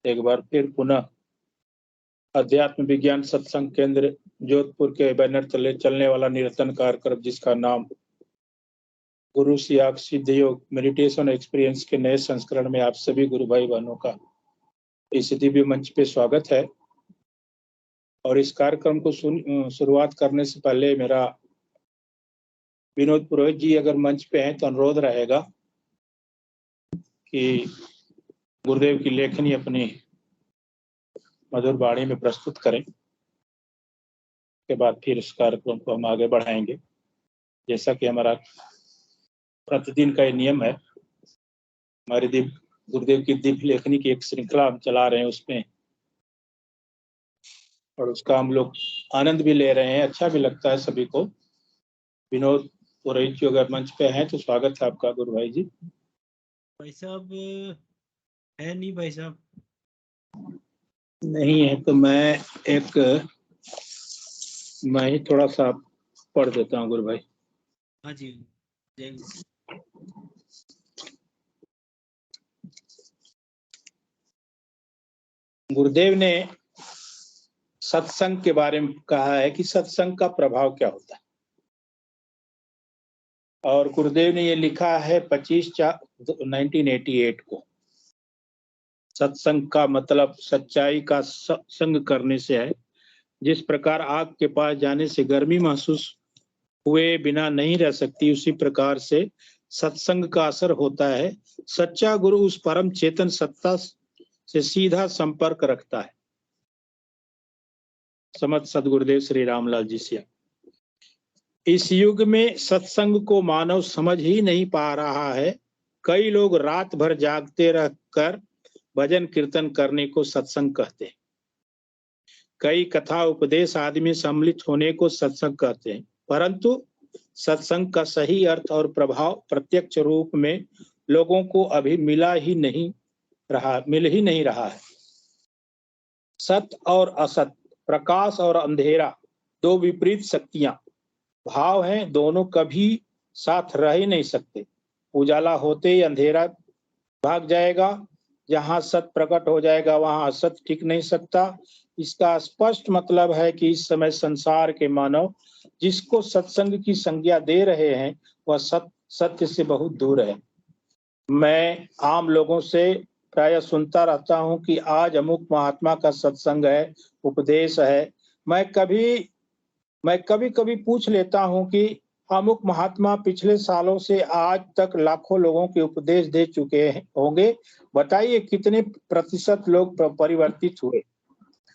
एक बार फिर पुनः अध्यात्म विज्ञान सत्संग केंद्र जोधपुर के बैनर तले चलने वाला निरंतर कार्यक्रम जिसका नाम गुरु सियाग सिद्ध योग मेडिटेशन एक्सपीरियंस के नए संस्करण में आप सभी गुरु भाई बहनों का इस दिव्य मंच पे स्वागत है। और इस कार्यक्रम को शुरुआत करने से पहले मेरा विनोद पुरोहित जी अगर मंच पे हैं तो अनुरोध रहेगा कि गुरुदेव की लेखनी अपनी मधुर वाणी में प्रस्तुत करें। के बाद फिर इस कार्यक्रम को हम आगे बढ़ाएंगे। जैसा कि हमारा प्रतिदिन का ये नियम है, हमारे गुरुदेव की दिव्य लेखनी की एक श्रृंखला हम चला रहे हैं उसमें, और उसका हम लोग आनंद भी ले रहे हैं, अच्छा भी लगता है सभी को। विनोद पुरोहित जी अगर मंच पे हैं तो स्वागत है आपका गुरु भाई जी। भाई साहब है नहीं, भाई साहब नहीं है तो मैं ही थोड़ा सा पढ़ देता हूँ गुरु भाई। हाँ जी, जय गुरु। गुरुदेव ने सत्संग के बारे में कहा है कि सत्संग का प्रभाव क्या होता है, और गुरुदेव ने ये लिखा है 25/4/1988 को। सत्संग का मतलब सच्चाई का संग करने से है। जिस प्रकार आग के पास जाने से गर्मी महसूस हुए बिना नहीं रह सकती, उसी प्रकार से सत्संग का असर होता है। सच्चा गुरु उस परम चेतन सत्ता से सीधा संपर्क रखता है। समत सदगुरुदेव श्री रामलाल जी सिया। इस युग में सत्संग को मानव समझ ही नहीं पा रहा है। कई लोग रात भर जागते रहकर भजन कीर्तन करने को सत्संग कहते हैं। कई कथा उपदेश आदि में सम्मिलित होने को सत्संग कहते हैं, परंतु सत्संग का सही अर्थ और प्रभाव प्रत्यक्ष रूप में लोगों को अभी मिल ही नहीं रहा है। सत्य और असत, प्रकाश और अंधेरा, दो विपरीत शक्तियां भाव हैं, दोनों कभी साथ रह ही नहीं सकते। उजाला होते ही अंधेरा भाग जाएगा, जहां सत्य प्रकट हो जाएगा वहां असत टिक नहीं सकता। इसका स्पष्ट मतलब है कि इस समय संसार के मानव जिसको सत्संग की संज्ञा दे रहे हैं वह सत्य से बहुत दूर है। मैं आम लोगों से प्रायः सुनता रहता हूं कि आज अमुक महात्मा का सत्संग है, उपदेश है। मैं कभी पूछ लेता हूं कि अमुक महात्मा पिछले सालों से आज तक लाखों लोगों के उपदेश दे चुके होंगे, बताइए कितने प्रतिशत लोग परिवर्तित हुए?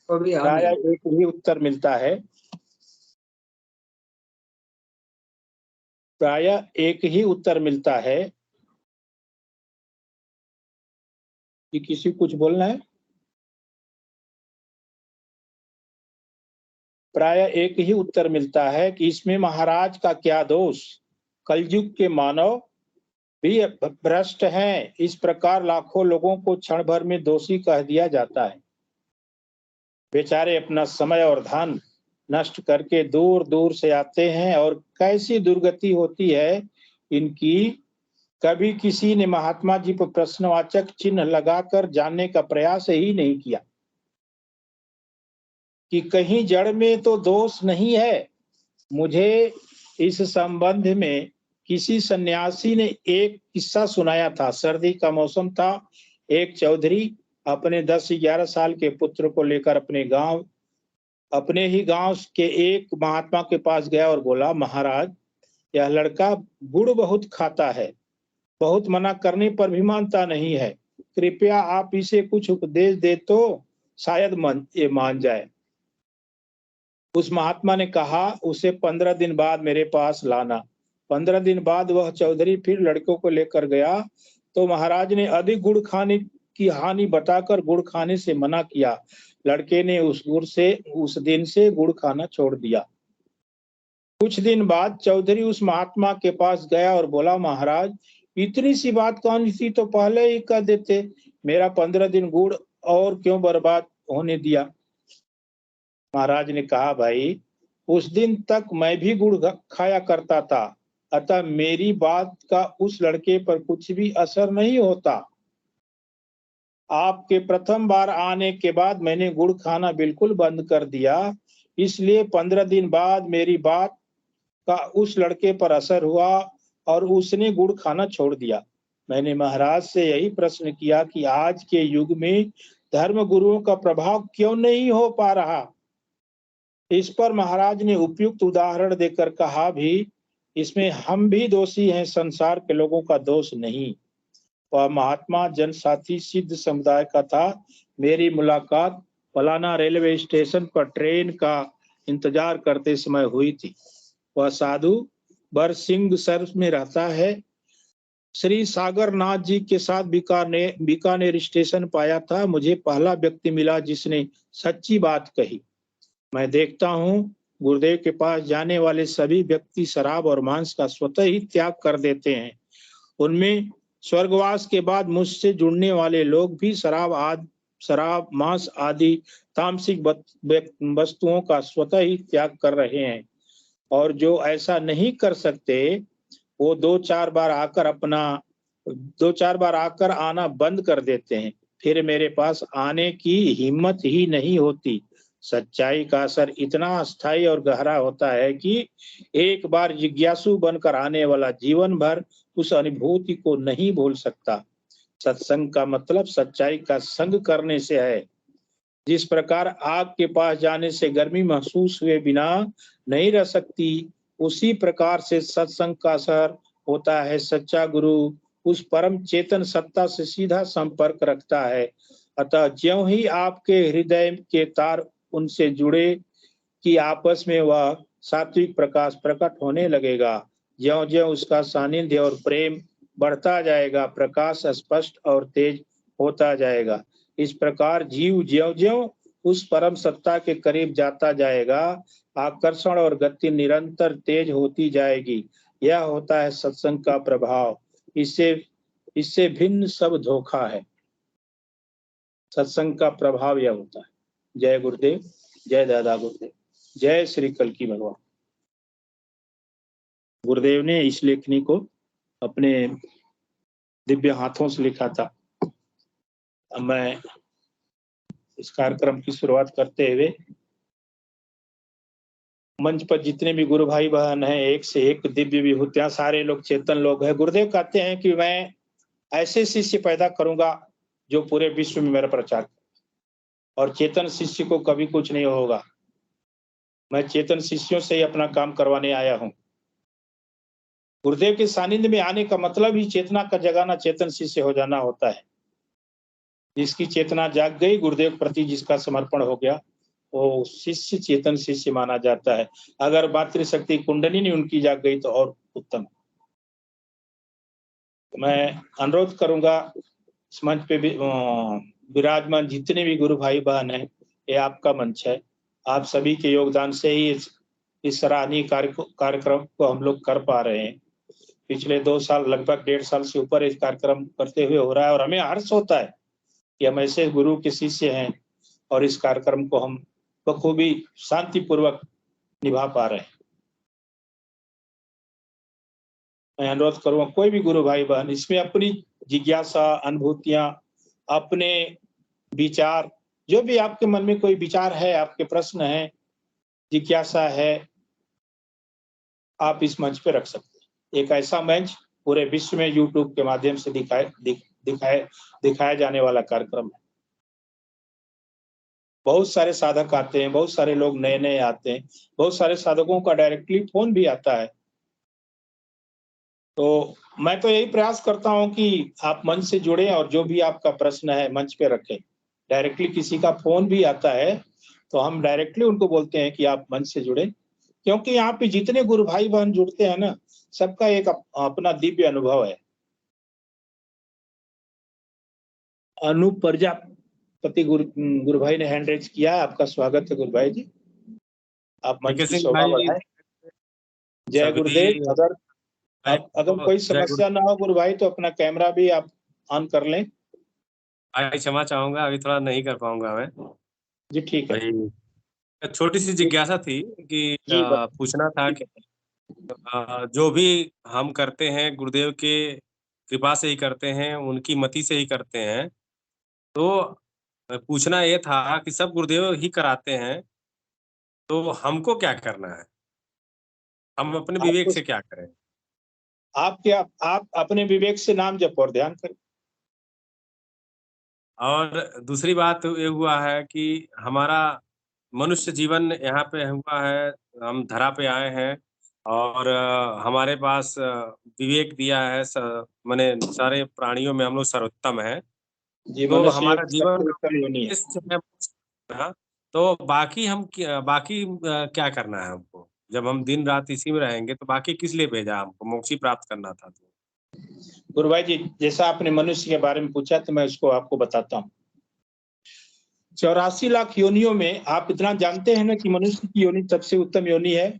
प्रायः एक ही उत्तर मिलता है, प्रायः एक ही उत्तर मिलता है कि किसी कुछ बोलना है। प्रायः एक ही उत्तर मिलता है कि इसमें महाराज का क्या दोष, कलयुग के मानव भी भ्रष्ट हैं। इस प्रकार लाखों लोगों को क्षण भर में दोषी कह दिया जाता है। बेचारे अपना समय और धन नष्ट करके दूर दूर से आते हैं, और कैसी दुर्गति होती है इनकी। कभी किसी ने महात्मा जी पर प्रश्नवाचक चिन्ह लगाकर जानने का प्रयास ही नहीं किया कि कहीं जड़ में तो दोष नहीं है। मुझे इस संबंध में किसी सन्यासी ने एक किस्सा सुनाया था। सर्दी का मौसम था। एक चौधरी अपने 10-11 साल के पुत्र को लेकर अपने ही गांव के एक महात्मा के पास गया और बोला, महाराज यह लड़का गुड़ बहुत खाता है, बहुत मना करने पर भी मानता नहीं है, कृपया आप इसे कुछ उपदेश दे तो शायद ये मान जाए। उस महात्मा ने कहा, उसे 15 दिन बाद मेरे पास लाना। 15 दिन बाद वह चौधरी फिर लड़कों को लेकर गया तो महाराज ने अधिक गुड़ खाने की हानि बताकर गुड़ खाने से मना किया। लड़के ने उस दिन से गुड़ खाना छोड़ दिया। कुछ दिन बाद चौधरी उस महात्मा के पास गया और बोला, महाराज इतनी सी बात कौन सी, तो पहले ही कह देते, मेरा 15 दिन गुड़ और क्यों बर्बाद होने दिया। महाराज ने कहा, भाई उस दिन तक मैं भी गुड़ खाया करता था, अतः मेरी बात का उस लड़के पर कुछ भी असर नहीं होता। आपके प्रथम बार आने के बाद मैंने गुड़ खाना बिल्कुल बंद कर दिया, इसलिए 15 दिन बाद मेरी बात का उस लड़के पर असर हुआ और उसने गुड़ खाना छोड़ दिया। मैंने महाराज से यही प्रश्न किया कि आज के युग में धर्म गुरुओं का प्रभाव क्यों नहीं हो पा रहा। इस पर महाराज ने उपयुक्त उदाहरण देकर कहा, भी इसमें हम भी दोषी हैं, संसार के लोगों का दोष नहीं। वह महात्मा जनसाथी सिद्ध समुदाय का था। मेरी मुलाकात फलाना रेलवे स्टेशन पर ट्रेन का इंतजार करते समय हुई थी। वह साधु बरसिंहसर में रहता है। श्री सागर नाथ जी के साथ बीकानेर स्टेशन पाया था। मुझे पहला व्यक्ति मिला जिसने सच्ची बात कही। मैं देखता हूँ गुरुदेव के पास जाने वाले सभी व्यक्ति शराब और मांस का स्वतः ही त्याग कर देते हैं। उनमें स्वर्गवास के बाद मुझसे जुड़ने वाले लोग भी शराब मांस आदि तामसिक वस्तुओं का स्वतः ही त्याग कर रहे हैं, और जो ऐसा नहीं कर सकते वो दो चार बार आकर आना बंद कर देते हैं, फिर मेरे पास आने की हिम्मत ही नहीं होती। सच्चाई का असर इतना अस्थायी और गहरा होता है कि एक बार जिज्ञासु बनकर आने वाला जीवन भर उस अनुभूति को नहीं भूल सकता। सत्संग का मतलब सच्चाई का संग करने से है। जिस प्रकार आग के पास जाने से गर्मी महसूस हुए बिना नहीं रह सकती, उसी प्रकार से सत्संग का असर होता है। सच्चा गुरु उस परम चेतन सत्ता से सीधा संपर्क रखता है। अतः ज्यों ही आपके हृदय के तार उनसे जुड़े कि आपस में वह सात्विक प्रकाश प्रकट होने लगेगा। ज्यों ज्यों उसका सानिध्य और प्रेम बढ़ता जाएगा, प्रकाश स्पष्ट और तेज होता जाएगा। इस प्रकार जीव ज्यों ज्यों उस परम सत्ता के करीब जाता जाएगा, आकर्षण और गति निरंतर तेज होती जाएगी। यह होता है सत्संग का प्रभाव। इससे भिन्न सब धोखा है। सत्संग का प्रभाव यह होता है। जय गुरुदेव, जय दादा गुरुदेव, जय श्री कल्की भगवान। गुरुदेव ने इस लेखनी को अपने दिव्य हाथों से लिखा था। अब मैं इस कार्यक्रम की शुरुआत करते हुए मंच पर जितने भी गुरु भाई बहन हैं, एक से एक दिव्य विभूतियां, सारे लोग चेतन लोग हैं। गुरुदेव कहते हैं कि मैं ऐसे शिष्य पैदा करूंगा जो पूरे विश्व में मेरा प्रचार करे, और चेतन शिष्य को कभी कुछ नहीं होगा। मैं चेतन शिष्यों से ही अपना काम करवाने आया हूं। गुरुदेव के सानिध्य में आने का मतलब ही चेतना का जगाना, चेतन शिष्य हो जाना होता है। जिसकी चेतना जाग गई, गुरुदेव प्रति जिसका समर्पण हो गया, वो शिष्य चेतन शिष्य माना जाता है। अगर मातृशक्ति कुंडलिनी उनकी जाग गई तो और उत्तम। मैं अनुरोध करूंगा इस मंच पे भी विराजमान जितने भी गुरु भाई बहन हैं, ये आपका मंच है। आप सभी के योगदान से ही इस सराहनीय कार्यक्रम को हम लोग कर पा रहे हैं। पिछले 2 साल, लगभग 1.5 साल से ऊपर इस कार्यक्रम करते हुए हो रहा है, और हमें हर्ष होता है कि हम ऐसे गुरु के शिष्य हैं और इस कार्यक्रम को हम बखूबी शांतिपूर्वक निभा पा रहे हैं। मैं अनुरोध करूंगा कोई भी गुरु भाई बहन इसमें अपनी जिज्ञासा, अनुभूतियां, अपने विचार, जो भी आपके मन में कोई विचार है, आपके प्रश्न है, जिज्ञासा है, आप इस मंच पे रख सकते हैं। एक ऐसा मंच पूरे विश्व में यूट्यूब के माध्यम से दिखाया जाने वाला कार्यक्रम है। बहुत सारे साधक आते हैं, बहुत सारे लोग नए नए आते हैं, बहुत सारे साधकों का डायरेक्टली फोन भी आता है। तो मैं तो यही प्रयास करता हूं कि आप मंच से जुड़े और जो भी आपका प्रश्न है मंच पे रखें। डायरेक्टली किसी का फोन भी आता है तो हम डायरेक्टली उनको बोलते हैं कि आप मंच से जुड़े, क्योंकि यहाँ पे जितने गुरु भाई बहन जुड़ते हैं ना, सबका एक अपना दिव्य अनुभव है। अनूप प्रजापति गुरु भाई ने हैंड रेज किया है। आपका स्वागत है गुरु भाई जी, आप मंच की शोभा बढ़ाएं। जय गुरुदेव। अगर कोई समस्या ना हो गुरु भाई तो अपना कैमरा भी आप ऑन कर लें। भाई क्षमा चाहूंगा, अभी थोड़ा नहीं कर पाऊंगा मैं जी ठीक है। भाई छोटी सी जिज्ञासा थी कि पूछना था कि जो भी हम करते हैं गुरुदेव के कृपा से ही करते हैं, उनकी मति से ही करते हैं, तो पूछना ये था कि सब गुरुदेव ही कराते हैं, तो हमको क्या करना है? हम अपने विवेक आपको से क्या करें? आप अपने विवेक से नाम जपो और ध्यान करें। और दूसरी बात ये हुआ है कि हमारा मनुष्य जीवन यहाँ पे हुआ है, हम धरा पे आए हैं और हमारे पास विवेक दिया है, माने सारे प्राणियों में हम लोग सर्वोत्तम हैं। जी, तो मनुष्य हमारा योनि जीवन सबसे का उत्तम योनि है। उद्देश्य है हाँ, तो बाकी क्या करना है हमको? जब हम दिन-रात इसी में रहेंगे तो बाकी किस लिए भेजा हमको? मोक्ष ही प्राप्त करना था तो। गुरु भाई जी, जैसा आपने मनुष्य के बारे में पूछा तो मैं उसको आपको बताता हूँ। 84 लाख योनियों में आप इतना जानते हैं ना कि मनुष्य की योनि सबसे उत्तम योनि है।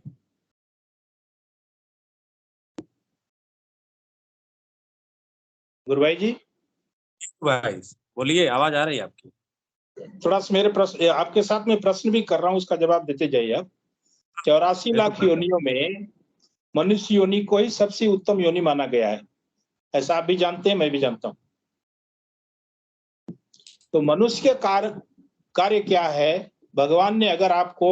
गुरु भाई जी, भाई, बोलिए आवाज़ आ रही है आपकी। थोड़ा सा मेरे प्रश्न आपके साथ में प्रश्न भी कर रहा हूँ, उसका जवाब देते जाइए आप। 84 बिल्कुल लाख कर रहे हैं। योनियों में मनुष्य योनि को ही सबसे उत्तम योनि माना गया है। ऐसा आप भी जानते हैं, मैं भी जानता हूँ। तो मनुष्य के कार्य क्या है? भगवान ने अगर आपको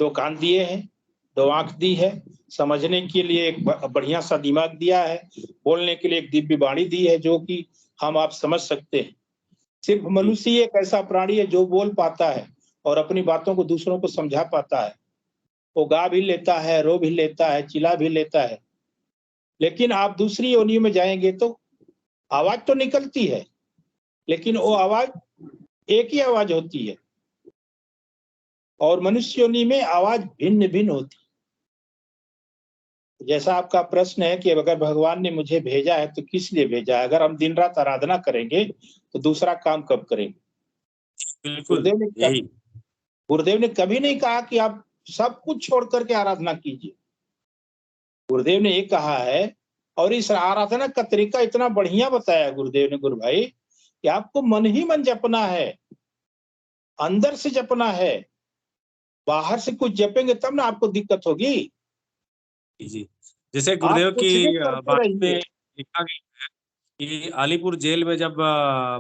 2 कान दिए हैं, 2 आंख दी है, समझने के लिए एक बढ़िया सा दिमाग दिया है, बोलने के लिए एक दिव्य वाणी दी है जो कि हम आप समझ सकते हैं। सिर्फ जी, मनुष्य ही एक ऐसा प्राणी है जो बोल पाता है और अपनी बातों को दूसरों को समझा पाता है। वो गा भी लेता है, रो भी लेता है, चिल्ला भी लेता है। लेकिन आप दूसरी योनियों में जाएंगे तो आवाज तो निकलती है, लेकिन वो जी। आवाज एक ही आवाज होती है और मनुष्य योनि में आवाज भिन्न-भिन्न होती है। जैसा आपका प्रश्न है कि अगर भगवान ने मुझे भेजा है तो किस लिए भेजा है? अगर हम दिन-रात आराधना करेंगे तो दूसरा काम कब करेंगे? बिल्कुल, गुरुदेव ने क यही। गुरुदेव ने कभी नहीं कहा कि आप सब कुछ छोड़ कर के आराधना कीजिए। गुरुदेव ने ये कहा है और इस आराधना का तरीका इतना बढ़िया बताया है गुरुदेव ने, गुरु भाई, कि आपको मन ही मन जपना है, अंदर से जपना है। बाहर से कुछ जपेंगे तब ना आपको दिक्कत होगी। जी। जैसे आप गुरुदेव कुछ भी की करते वाणी में रहिए। लिखा गया कि अलीपुर जेल में जब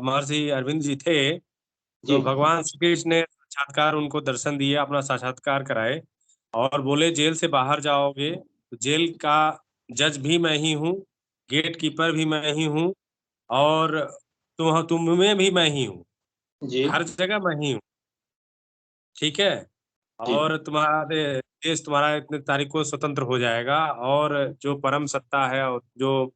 महर्षि अरविंद जी थे, तो जी, भगवान श्री कृष्ण ने साक्षात्कार उनको दर्शन दिए, अपना साक्षात्कार कराए और बोले जेल से बाहर जाओगे, तो जेल का जज भी मैं ही हूँ, गेट कीपर भी मैं ही हूँ और तुम में भी मैं ही हूँ, जी, हर जगह मैं ही हूँ, ठीक है? जी, और तुम्हारे देश तुम्हारा इतने तारीख को स्वतंत्र हो जाएगा और जो परम सत्ता है और जो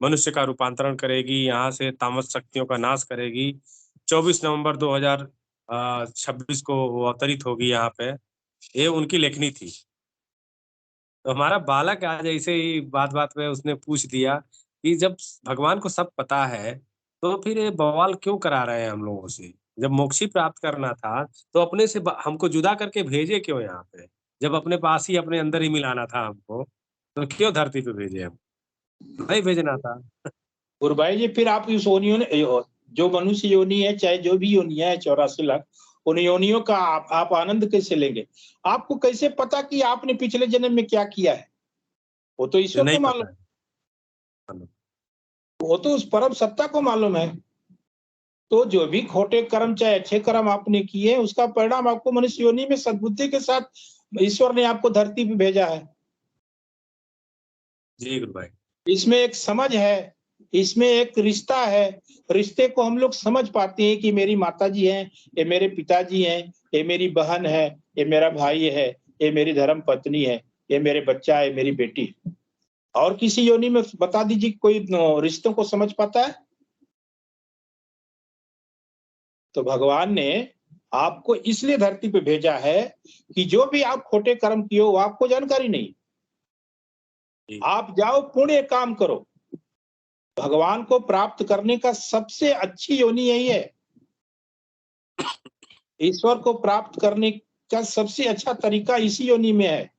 मनुष्य का रूपांतरण करेगी, यहाँ से तामस शक्तियों का नाश करेगी, 24 नवंबर 2026 को वो अवतरित होगी यहाँ पे। ये उनकी लेखनी थी। तो हमारा बालक आज ऐसे ही बात-बात में उसने पूछ दिया कि जब भगवान को सब पता है, तो फिर ये बवाल क्यों करा रहे हैं हम लोगों से? जब मोक्ष ही प्राप्त करना था, तो अपने से ब हमको जुदा करके भेजे क्यों यहाँ पे? जब अपने पास ही अपने अंदर ही मिलाना था हमको, तो क्यों धरती पे भेजे हम? नहीं भेजना था। गुरु भाई जी, फिर आप इस योनियों ने जो मनुष्य योनि है, चाहे जो भी योनियां है 84 लाख, उन योनियों का आप आनंद कैसे लेंगे? आपको कैसे पता कि आपने पिछले जन्म में क्या किया है? वो तो ईश्वर नहीं को मालूम, पता है। हमें। वो तो उस परम सत्ता को मालूम है। तो जो भी खोटे कर्म चाहे अच्छे कर्म आपने किए, उसका परिणाम आपको मनुष्य योनि में सद्बुद्धि के साथ ईश्वर ने आपको धरती पे भेजा है। जी, गुरु भाई। इसमें एक समझ है, इसमें एक रिश्ता है। रिश्ते को हम लोग समझ पाते हैं कि मेरी माताजी हैं, ये मेरे पिताजी हैं, ये मेरी बहन है, ये मेरा भाई है, ये मेरी धर्म पत्नी है, ये मेरे बच्चा है, मेरी बेटी है। और किसी योनि में बता दीजिए कोई रिश्तों को समझ पाता है? तो भगवान ने आपको इसलिए धरती पे भेजा है कि जो भी आप खोटे कर्म किए हो, वो आपको जानकारी नहीं। जी, आप जाओ पुण्य काम करो। भगवान को प्राप्त करने का सबसे अच्छी योनि यही है। ईश्वर को प्राप्त करने का सबसे अच्छा तरीका इसी योनि में है।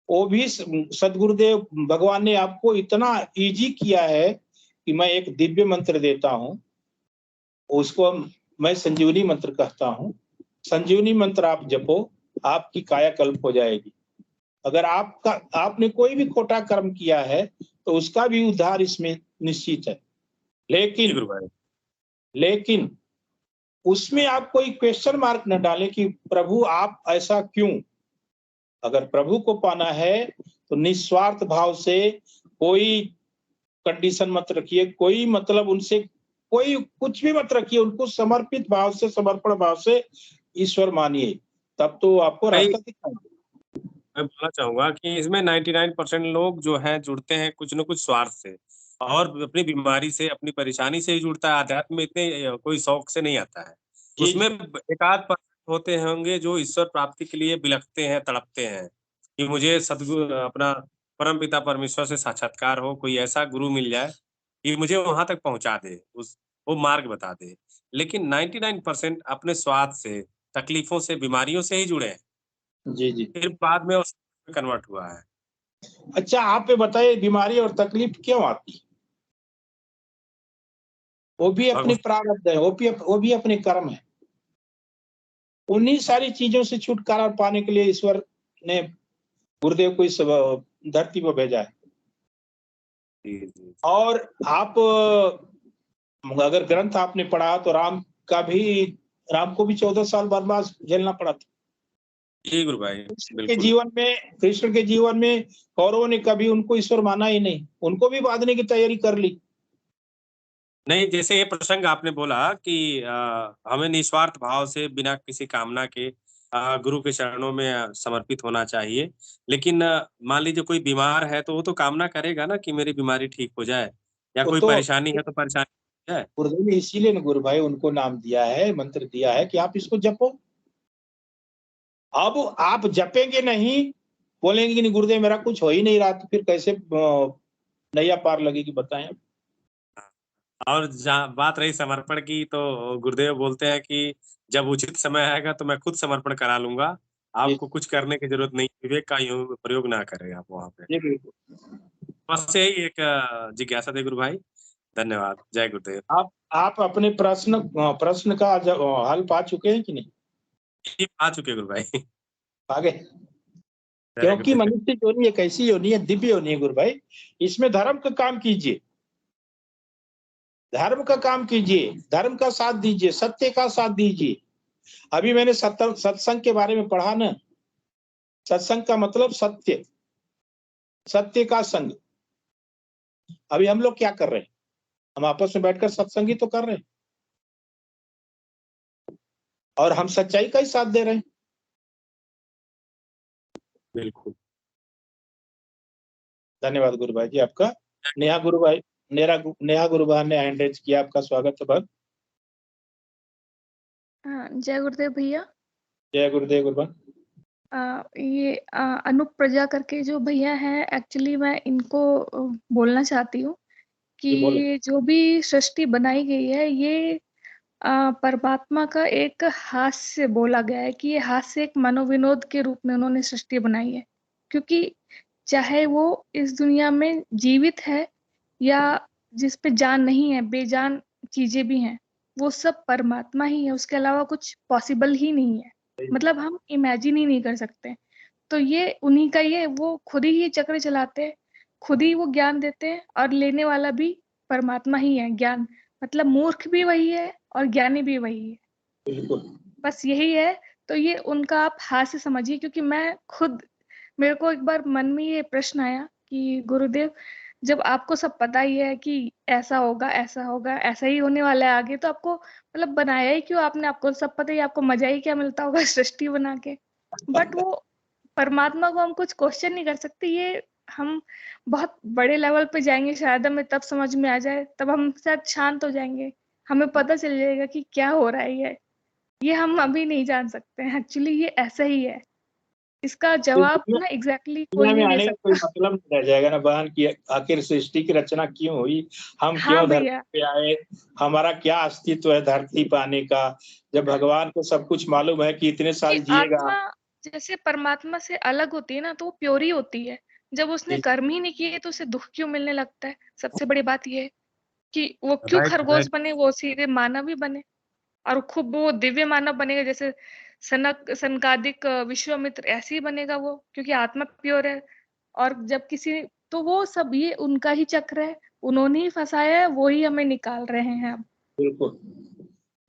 वो भी सदगुरुदेव भगवान ने आपको इतना इजी किया है कि मैं एक दिव्य मंत्र देता हूँ, उसको मैं संजीवनी मंत्र कहता हूँ। संजीवनी मंत्र आप जपो, आपकी कायाकल्प हो जाएगी। अगर आपने कोई भी खोटा कर्म किया है तो उसका भी उद्धार इसमें निश्चित है। जी लेकिन गुरु भाई। लेकिन उसमें आप कोई क्वेश्चन मार्क न डालें कि प्रभु आप ऐसा क्यों? अगर प्रभु को पाना है तो निस्वार्थ भाव से कोई कंडीशन मत रखिए, कोई मतलब उनसे कोई कुछ भी मत रखिए, उनको समर्पित भाव से, समर्पण भाव से ईश्वर मानिए, तब तो आपको भाई रास्ता दिखाएंगे। मैं बोलना चाहूंगा कि इसमें 99% लोग जो हैं जुड़ते हैं कुछ न कुछ स्वार्थ से और अपनी बीमारी से, अपनी परेशानी से ही जुड़ता है। अध्यात्म में इतने कोई शौक से नहीं आता है। जी, उसमें एकाध परसेंट होते होंगे जो ईश्वर प्राप्ति के लिए बिलखते हैं, तड़पते हैं कि मुझे सद्गुरु अपना परमपिता परमेश्वर से साक्षात्कार हो, कोई ऐसा गुरु मिल जाए कि मुझे वहां तक पहुंचा दे, उस वो मार्ग बता दे। लेकिन 99% अपने स्वार्थ से, तकलीफों से, बीमारियों से ही जुड़े हैं। जी, जी। फिर बाद में उस कन्वर्ट हुआ है। अच्छा, आप ये बताइए बीमारी और तकलीफ क्यों आती है? वो भी अपनी भगवान प्रारब्ध है, वो भी अपने कर्म है। उन्हीं सारी चीजों से छुटकारा पाने के लिए ईश्वर ने गुरुदेव को इस धरती पर भेजा है। जी, जी। और आप अगर ग्रंथ आपने पढ़ा तो राम को भी 14 साल वनवास झेलना पड़ा था। जी, गुरु भाई, के बिल्कुल। जीवन में कृष्ण के जीवन में कौरवों ने कभी उनको ईश्वर माना ही नहीं, उनको भी बांधने की तैयारी कर ली। नहीं, जैसे ये प्रसंग आपने बोला कि हमें निस्वार्थ भाव से बिना किसी कामना के गुरु के चरणों में समर्पित होना चाहिए। लेकिन मान लीजिए कोई बीमार है तो वो तो कामना करेगा ना कि मेरी बीमारी ठीक हो जाए या वो कोई तो परेशानी है तो परेशानी हो जाए। गुरुदेव ने इसीलिए ना गुरु भाई उनको नाम दिया है, मंत्र दिया है कि आप इसको जपो। अब आप जपेंगे नहीं, बोलेंगे कि नहीं गुरुदेव मेरा कुछ हो ही नहीं रहा, तो फिर कैसे नैया पार लगेगी बताएं? और जहाँ बात रही समर्पण की तो गुरुदेव बोलते हैं कि जब उचित समय आएगा तो मैं खुद समर्पण करा लूँगा। जी, आपको कुछ करने की ज़रूरत नहीं, विवेक का यूँ प्रयोग ना करें आप वहाँ पे। जी बिल्कुल। बस यही एक जिज्ञासा थी गुरु भाई। धन्यवाद। जय गुरुदेव। आप अपने प्रश्न का हल पा चुके हैं कि नहीं? जी, आ चुके गुरु भाई। आगे, जय क्योंकि गुरुदेव। मनुष्य योनि एक ऐसी योनि है, दिव्य योनि है गुरु भाई। इसमें धर्म का काम कीजिए, धर्म का काम कीजिए, धर्म का साथ दीजिए, सत्य का साथ दीजिए। अभी मैंने सत्संग के बारे में पढ़ा ना, सत्संग का मतलब सत्य, सत्य का संग। अभी हम लोग क्या कर रहे हैं? हम आपस में बैठकर सत्संग ही तो कर रहे हैं और हम सच्चाई का ही साथ दे रहे हैं। बिल्कुल। धन्यवाद गुरु भाई जी आपका। नेहा गुरु भाई ने हैंड रेज किया, आपका स्वागत है भाई। हाँ, जय गुरुदेव भैया। जय गुरुदेव गुरु भाई। ये अनूप प्रजा करके जो भैया हैं, एक्चुअली मैं इनको बोलना चाहती हूँ कि जी बोलो। ये जो भी सृष्टि बनाई गई है, ये परमात्मा का एक हाथ से बोला गया है कि ये हाथ से एक मनोविनोद के रूप में उन्होंने सृष्टि बनाई है। क्योंकि चाहे वो इस दुनिया में जीवित है या जिस पे जान नहीं है, बेजान चीजें भी हैं, वो सब परमात्मा ही है, उसके अलावा कुछ पॉसिबल ही नहीं है। मतलब हम इमेजिन ही नहीं कर सकते। तो ये उन्हीं का ही है, वो खुद ही ये चक्र चलाते हैं, खुद ही वो ज्ञान देते हैं और लेने वाला भी परमात्मा ही है। ज्ञान मतलब मूर्ख भी वही है और ज्ञानी भी वही है, बिल्कुल। बस यही है। तो ये उनका आप हाथ से समझिए, क्योंकि मैं खुद, मेरे को एक बार मन में ये प्रश्न आया कि गुरुदेव, जब आपको सब पता ही है कि ऐसा होगा, ऐसा होगा, ऐसा ही होने वाला है आगे, तो आपको मतलब बनाया ही क्यों आपने? आपको सब पता ही, आपको मजा ही क्या मिलता होगा सृष्टि बना के। बट वो परमात्मा को हम कुछ क्वेश्चन नहीं कर सकते। ये हम बहुत बड़े लेवल पे जाएंगे शायद, हमें तब समझ में आ जाए, तब हम शायद शांत हो जाएंगे, हमें पता चल जाएगा कि क्या हो रहा है। ये हम अभी नहीं जान सकते हैं, एक्चुअली ये ऐसा ही है। इसका इस जवाब ना एग्जैक्टली कोई दुनिया में नहीं दे आने का कोई सकता। मतलब नहीं रह जाएगा ना बहन की आखिर सृष्टि की रचना क्यों हुई, हम हाँ क्यों धरती भैया, पे आए, हमारा क्या अस्तित्व है धरती पे आने का, जब भगवान को सब कुछ मालूम है कि इतने कि साल जिएगा। आत्मा जैसे परमात्मा से अलग होती है ना, तो वो प्योर ही होती है। जब उसने जी, कर्म ही नहीं किए तो उसे दुख क्यों मिलने लगता है? सबसे बड़ी बात ये है कि वो क्यों राइट, खरगोश राइट। बने, वो सीधे मानव ही बने। और खूब वो दिव्य मानव बनेगा, जैसे सनकादिक विश्वामित्र ऐसे ही बनेगा वो, क्योंकि आत्मा प्योर है। और जब किसी, तो वो सब ये उनका ही चक्र है, उन्होंने ही फंसाया है, वो ही हमें निकाल रहे हैं अब। बिल्कुल।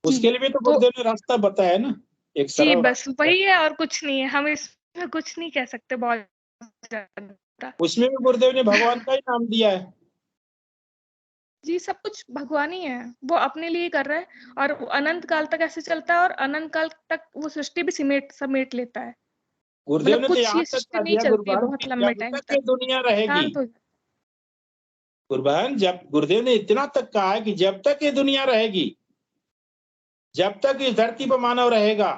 उसके लिए भी तो तो गुरुदेव ने रास्ता बताया है ना, एक जी सरल बस रास्ता। वही है और कुछ नहीं है, हम इसमें कुछ नहीं कह सकते बहुत ज्यादा। उसमें भी गुरुदेव ने भगवान का ही नाम दिया है। जी सब कुछ भगवान ही है, वो अपने लिए कर रहा है और वो अनंत काल तक ऐसे चलता है और अनंत काल तक वो सृष्टि भी समेट लेता है। गुरुदेव मतलब ने तो कुछ यहाँ ये तक सृष्टि कह नहीं दिया चलती है गुरुबहन बहुत कि लंबे जब टाइम तक तक, ये दुनिया रहेगी, शांत हो जाता गुरुबहन जब गुरुदेव ने इतना तक कहा है कि जब तक ये दुनिया रहेगी, जब तक इस धरती पर मानव रहेगा,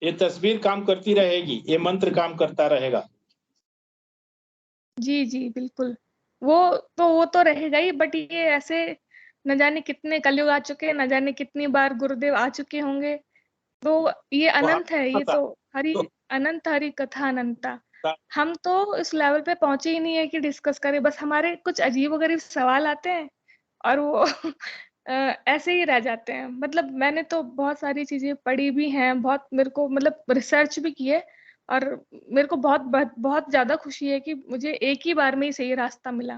ये तस्वीर काम करती रहेगी, ये मंत्र काम करता रहेगा। जी जी बिल्कुल। वो तो रहेगा ही, बट ये ऐसे न जाने कितने कलयुग आ चुके हैं, न जाने कितनी बार गुरुदेव आ चुके होंगे, तो ये तो अनंत है, ये पता तो हरि तो अनंत हरि कथा अनंता। ता- हम तो इस लेवल पे पहुंचे ही नहीं है कि डिस्कस करें, बस हमारे कुछ अजीबोगरीब सवाल आते हैं और वो ऐसे ही रह जाते हैं। मतलब मैंने तो बहुत सारी चीजें पढ़ी भी हैं, बहुत मेरे को मतलब रिसर्च भी की है और मेरे को बहुत बहुत, बहुत ज्यादा खुशी है कि मुझे एक ही बार में ही सही रास्ता मिला,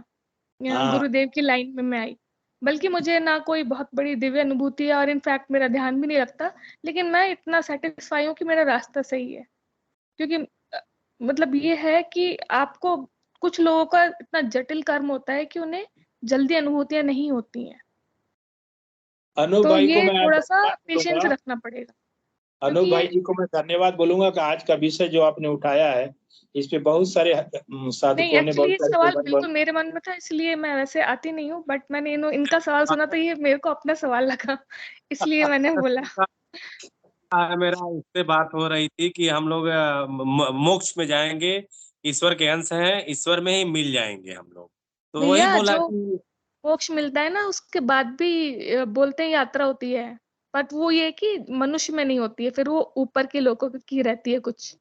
हाँ गुरुदेव की लाइन में मैं आई। बल्कि मुझे ना कोई बहुत बड़ी दिव्य अनुभूति है और इनफैक्ट मेरा ध्यान भी नहीं रखता, लेकिन मैं इतना सेटिस्फाई हूँ कि मेरा रास्ता सही है। क्योंकि मतलब ये है कि आपको, कुछ लोगों का इतना जटिल कर्म होता है कि उन्हें जल्दी अनुभूतियां नहीं होती हैं, अनूप तो भाई को ये मैं थोड़ा सा धन्यवाद पेशेंस बोलूंगा। रखना पड़ेगा। अनूप क्योंकि भाई ये जी को मैं धन्यवाद बोलूंगा कि आज का विषय जो आपने उठाया है, इस पे बहुत सारे नहीं, साधकों ने, एक्चुअली बहुत ये सारे सवाल पैगंबर। बिल्कुल मेरे मन में था, इसलिए मैं वैसे आती नहीं हूँ, बट मैंने इनका सवाल सुना तो ये मेरे को अपना सवाल लगा, इसलिए मैंने बोला। मेरा इससे बात हो रही थी कि हम लोग मोक्ष में जाएंगे, ईश्वर के अंश हैं, ईश्वर में ही मिल जाएंगे हम लोग। तो वही भैया बोला जो कि मोक्ष मिलता है ना, उसके बाद भी बोलते हैं यात्रा होती है, बट वो ये है कि मनुष्य में नहीं होती है, फिर वो ऊपर के लोगों की रहती है कुछ।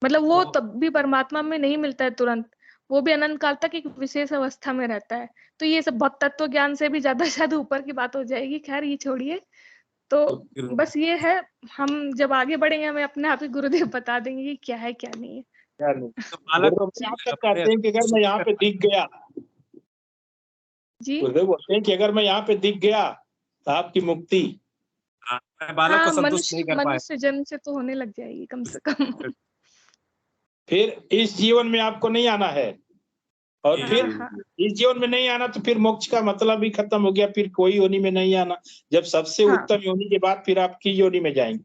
मतलब वो तो तब भी परमात्मा में नहीं मिलता है तुरंत, वो भी अनंत काल तक एक विशेष अवस्था में रहता है। तो ये सब बहुत तत्व ज्ञान से भी ज्यादा शायद ऊपर की बात हो जाएगी, खैर ये छोड़िए। तो तो फिर बस ये है, हम जब आगे बढ़ेंगे हमें अपने आप ही गुरुदेव बता देंगे कि क्या है क्या नहीं है। क्या नहीं, तो बालक को गुरुदेव यहाँ तक कहते हैं कि अगर मैं यहाँ पे दिख गया, जी गुरुदेव बोलते हैं कि अगर मैं यहाँ पे दिख गया तो आपकी मुक्ति। बालक को हाँ, संतुष्ट नहीं मनुष्य कर पाए। मनुष्य जन्म से तो होने लग जाएगी कम से कम। फिर इस जीवन में आपको नहीं आना है, और हाँ फिर हाँ इस जीवन में नहीं आना तो फिर मोक्ष का मतलब ही खत्म हो गया, फिर कोई योनि में नहीं आना। जब सबसे हाँ उत्तम योनि के बाद फिर आपकी योनि में जाएंगे।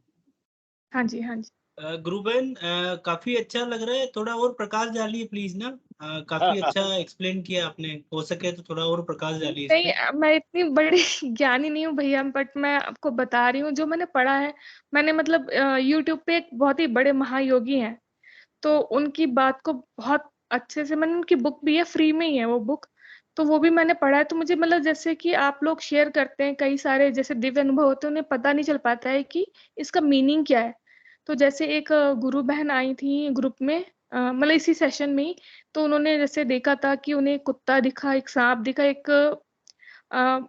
हाँ जी हाँ जी। गुरुबेन काफी अच्छा लग रहा है, थोड़ा और प्रकाश डालिए प्लीज ना। काफी अच्छा एक्सप्लेन किया आपने, हो सके तो थोड़ा और प्रकाश डालिए इस नहीं, पे। मैं इतनी बड़ी ज्ञानी नहीं हूँ भैया, बट मैं आपको बता रही हूँ जो मैंने पढ़ा है। मैंने मतलब यूट्यूब पे एक बहुत ही बड़े महायोगी हैं, तो उनकी बात को बहुत अच्छे से, मैंने उनकी बुक भी है, फ्री में ही है वो बुक, तो वो भी मैंने पढ़ा है। तो मुझे मतलब जैसे कि आप लोग शेयर करते हैं कई सारे जैसे दिव्य अनुभव होते हैं, उन्हें पता नहीं चल पाता है कि इसका मीनिंग क्या है। तो जैसे एक गुरु बहन आई थी ग्रुप में, मतलब इसी सेशन में ही, तो उन्होंने जैसे देखा था कि उन्हें कुत्ता दिखा, एक सांप दिखा, एक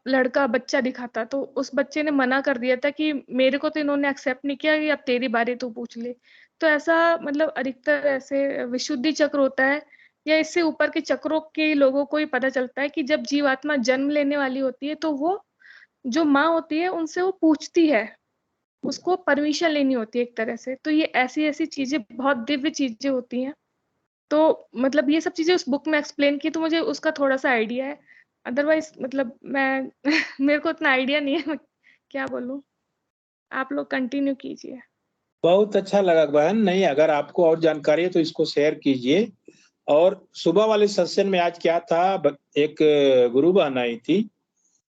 लड़का बच्चा दिखा था, तो उस बच्चे ने मना कर दिया था कि मेरे को तो इन्होंने एक्सेप्ट नहीं किया, कि अब तेरी बारी तू पूछ ले। तो ऐसा मतलब अधिकतर ऐसे विशुद्धि चक्र होता है, या इससे ऊपर के चक्रों के लोगों को ही पता चलता है कि जब जीवात्मा जन्म लेने वाली होती है तो वो जो माँ होती है उनसे वो पूछती है, उसको परमिशन लेनी होती है एक तरह से। तो ये ऐसी ऐसी चीजें, बहुत दिव्य चीजें होती हैं। तो मतलब ये सब चीजें उस बुक में एक्सप्लेन की, तो मुझे उसका थोड़ा सा आइडिया है। अदरवाइज मतलब मैं मेरे को इतना आइडिया नहीं है, मैं क्या बोलूं। आप लोग कंटिन्यू कीजिए। बहुत अच्छा लगा बहन। नहीं, अगर आपको और जानकारी है तो इसको शेयर कीजिए। और सुबह वाले सेशन में आज क्या था, एक गुरु बहन आई थी,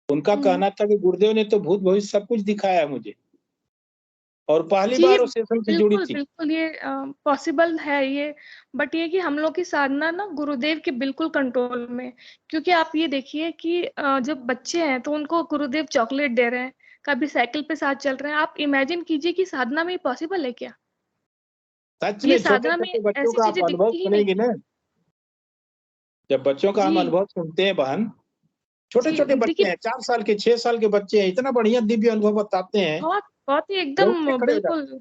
उनका हम्म। कहना था कि गुरुदेव ने तो भूत भविष्य सब कुछ दिखाया मुझे, और पहली जी बार वो सेशन से जुड़ी बिल्कुल थी। बिल्कुल, ये पॉसिबल है ये, बट ये कि हम लोग की साधना ना गुरुदेव के बिल्कुल कंट्रोल में। क्योंकि आप ये देखिए कि जब बच्चे हैं तो उनको गुरुदेव चॉकलेट दे रहे हैं, कभी साइकिल पे साथ चल रहे हैं, आप इमेजिन कीजिए कि साधना में पॉसिबल है क्या? सच ये में छोटे साधना में छोटे बच्चों ऐसी का चीजें आप अनुभव दिखती ही नहीं। सुनेंगे ना, जब बच्चों का हम जी अनुभव सुनते हैं बहन, छोटे जी छोटे बच्चे देखिए, हैं, 4 साल के 6 साल के बच्चे हैं, इतना बढ़िया दिव्य अनुभव बताते हैं, बहुत बहुत ही लोग उठ के एकदम खड़े हो जाते बिल्कुल,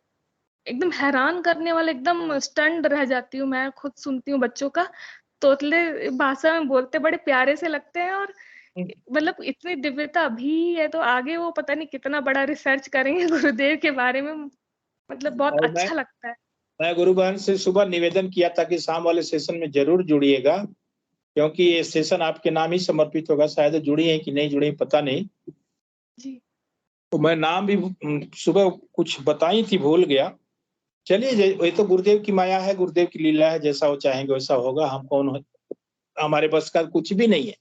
एकदम हैरान करने वाला, एकदम स्टन्ड रह जाती हूँ मैं खुद सुनती हूँ बच्चों का। तोतले भाषा में बोलते, बड़े प्यारे से लगते हैं, और मतलब इतनी दिव्यता अभी है तो आगे वो पता नहीं कितना बड़ा रिसर्च करेंगे गुरुदेव के बारे में, मतलब बहुत और अच्छा लगता है। मैं गुरु बहन से सुबह निवेदन किया था कि शाम वाले सेशन में जरूर जुड़िएगा, क्योंकि ये सेशन आपके नाम ही समर्पित होगा। शायद जुड़ी है कि नहीं जुड़ी पता नहीं, जी तो मैं नाम भी सुबह कुछ बताई थी, भूल गया। चलिए, ये तो गुरुदेव की माया है, गुरुदेव की लीला है, जैसा वो चाहेंगे वैसा होगा। हम कौन, हमारे बस का कुछ भी नहीं है,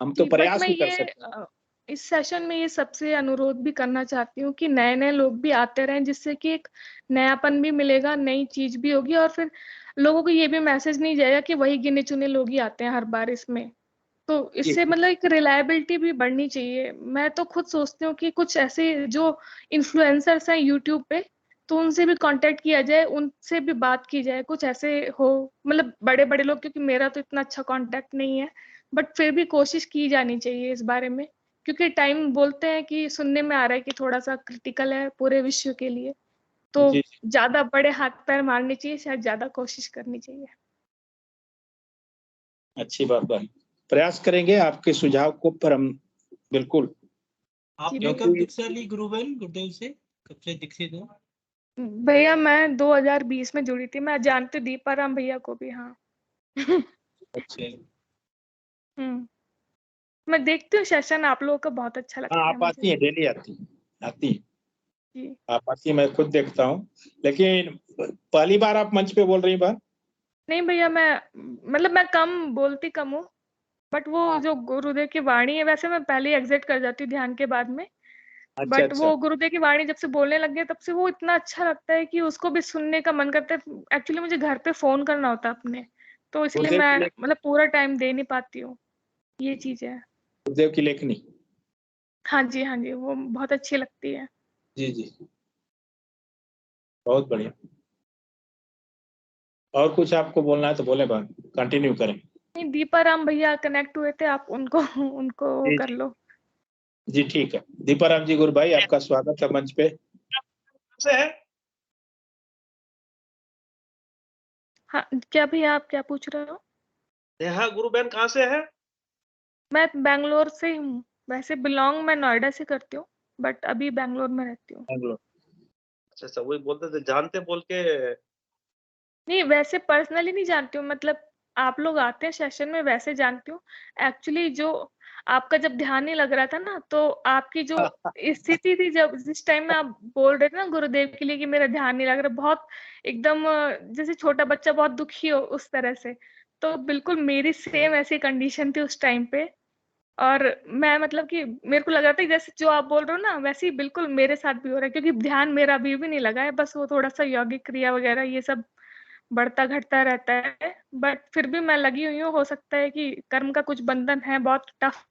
हम तो जी, बट प्रयास मैं भी कर ये सकते हैं। इस सेशन में ये सबसे अनुरोध भी करना चाहती हूँ कि नए नए लोग भी आते रहें, जिससे कि एक नयापन भी मिलेगा, नई चीज भी होगी, और फिर लोगों को ये भी मैसेज नहीं जाएगा कि वही गिने चुने लोग ही आते हैं हर बार इसमें। तो जी इससे मतलब एक रिलायबिलिटी भी बढ़नी चाहिए। मैं तो खुद सोचती हूँ कि कुछ ऐसे जो इन्फ्लुएंसर्स हैं यूट्यूब पे, तो उनसे भी कांटेक्ट किया जाए, उनसे भी बात की जाए, कुछ ऐसे हो, मतलब बड़े बड़े लोग, क्योंकि मेरा तो इतना अच्छा कांटेक्ट नहीं है, बट फिर भी कोशिश की जानी चाहिए इस बारे में, क्योंकि टाइम बोलते हैं कि सुनने में आ रहा है कि थोड़ा सा क्रिटिकल है पूरे विश्व के लिए। तो जी, ज्यादा बड़े हाथ पैर मारने चाहिए, शायद ज्यादा कोशिश करनी चाहिए। अच्छी बात है। प्रयास करेंगे आपके सुझाव को, पर हम बिल्कुल, आपने कब क्योंकि दीक्षा ली गुरु बहन गुरुदेव से, कब से दीक्षित हो? भैया मैं 2020 में जुड़ी थी। मैं जानती हूँ दीपाराम भैया को भी, हाँ। अच्छा, हम्म, मैं देखती हूँ सेशन, आप लोगों का बहुत अच्छा हाँ लगता है आप मुझे। आती हैं, डेली आती हैं, आती हैं, जी आप आती हैं, मैं खुद देखता हूँ। लेकिन पहली बार आप मंच पे बोल रही बात? नहीं भैया, मैं मतलब मैं कम बोलती, कम हूँ, बट वो जो गुरुदेव की वाणी है, वैसे मैं पहले एग्जिट कर जाती हूँ ध्यान के बाद में, अच्छा बट अच्छा, वो गुरुदेव की वाणी जब से बोलने लग गए तब से वो इतना अच्छा लगता है कि उसको भी सुनने का मन करता है। एक्चुअली मुझे घर पे फोन करना होता है अपने, तो इसलिए गुरुदेव की मैं मतलब पूरा टाइम दे नहीं पाती हूँ, ये चीज है। गुरुदेव की लेखनी। हाँ जी, हाँ जी, वो बहुत अच्छी लगती है। जी जी, बहुत बढ़िया। और कुछ आपको बोलना है तो बोले, बात कंटिन्यू करें। नहीं, दीपाराम भैया कनेक्ट हुए थे, आप उनको उनको जी कर जी लो। जी, ठीक है। दीपाराम जी गुरु भाई, आपका स्वागत है मंच पे। से है। हाँ, क्या भैया, आप क्या पूछ रहे हो? नेहा गुरु बहन कहाँ से है? मैं बैंगलोर से ही हूँ। वैसे बिलोंग मैं नोएडा से करती हूँ, बट अभी बैंगलोर में रहती हूँ। बैंगलोर। अच्छा अच्छा, वही बोलते थे जानते बोल के। नहीं, वैसे पर्सनली नहीं जानती हूँ, मतलब आप लोग आते हैं सेशन में वैसे जानती हूँ। एक्चुअली जो आपका जब ध्यान नहीं लग रहा था ना, तो आपकी जो स्थिति थी, जब जिस टाइम में आप बोल रहे थे ना गुरुदेव के लिए कि मेरा ध्यान नहीं लग रहा, बहुत एकदम जैसे छोटा बच्चा बहुत दुखी हो उस तरह से, तो बिल्कुल मेरी सेम ऐसी कंडीशन थी उस टाइम पे। और मैं मतलब कि मेरे को लग रहा था कि जैसे जो आप बोल रहे हो ना, वैसे ही बिल्कुल मेरे साथ भी हो रहा है, क्योंकि ध्यान मेरा अभी भी नहीं लगा है, बस वो थोड़ा सा यौगिक क्रिया वगैरह ये सब बढ़ता घटता रहता है, बट फिर भी मैं लगी हुई हूँ। हो सकता है कि कर्म का कुछ बंधन है, बहुत टफ,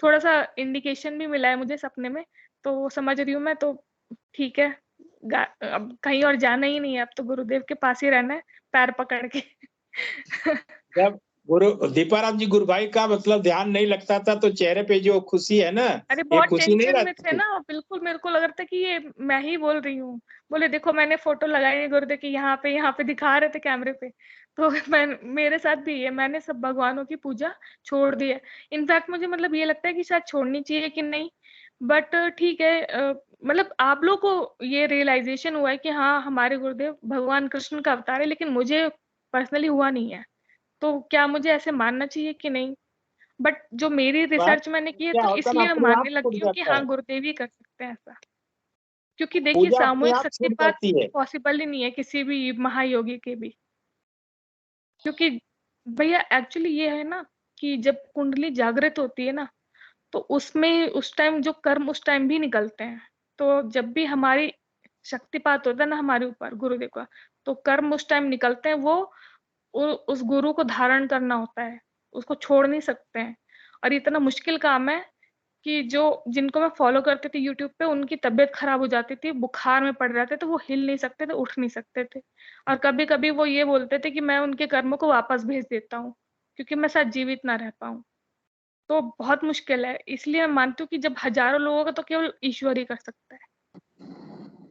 थोड़ा सा इंडिकेशन भी मिला है मुझे सपने में, तो वो समझ रही हूँ मैं, तो ठीक है। अब कहीं और जाना ही नहीं है, अब तो गुरुदेव के पास ही रहना है, पैर पकड़ के। जब गुरु दीपाराम जी गुरु भाई का मतलब ध्यान नहीं लगता था, तो चेहरे पे जो खुशी है ना, अरे ये बहुत खुशी नहीं टेंशन में रहती थे थी। ना, बिल्कुल मेरे को लग रहा था कि ये मैं ही बोल रही हूँ। बोले देखो मैंने फोटो लगाई है गुरुदेव की, यहाँ पे दिखा रहे थे कैमरे पे। तो मैं, मेरे साथ भी है, मैंने सब भगवानों की पूजा छोड़ दी है। इनफैक्ट मुझे मतलब ये लगता है कि शायद छोड़नी चाहिए कि नहीं, बट ठीक है। मतलब आप लोग को ये रियलाइजेशन हुआ है कि हाँ हमारे गुरुदेव भगवान कृष्ण का अवतार है, लेकिन मुझे पर्सनली हुआ नहीं है, तो क्या मुझे ऐसे मानना चाहिए कि नहीं? बट जो मेरी बात रिसर्च मैंने की है, क्या तो होता है ना, इसलिए मैं अपने आप मानने छूट लगी हूँ कि जाता हाँ है, गुरुदेव ही कर सकते हैं ऐसा, क्योंकि देखिए पूजा अपने सामूहिक आप छूट शक्तिपात जाती है। पॉसिबल ही नहीं है किसी भी महायोगी के भी, क्योंकि भैया एक्चुअली ये है ना कि जब कुंडली जागृत होती है ना, तो उसमें उस टाइम जो कर्म उस टाइम भी निकलते हैं। तो जब भी हमारी शक्तिपात होता है ना हमारे ऊपर गुरुदेव का, तो कर्म उस टाइम निकलते हैं, वो उस गुरु को धारण करना होता है, उसको छोड़ नहीं सकते हैं। और ये इतना मुश्किल काम है कि जो जिनको मैं फॉलो करती थी यूट्यूब पे, उनकी तबीयत खराब हो जाती थी, बुखार में पड़ जाते थे, वो हिल नहीं सकते थे, उठ नहीं सकते थे, और कभी कभी वो ये बोलते थे कि मैं उनके कर्मों को वापस भेज देता हूँ, क्योंकि मैं शायद जीवित ना रह पाऊँ। तो बहुत मुश्किल है, इसलिए मैं मानती हूँ कि जब हजारों लोगों का, तो केवल ईश्वर ही कर सकता है,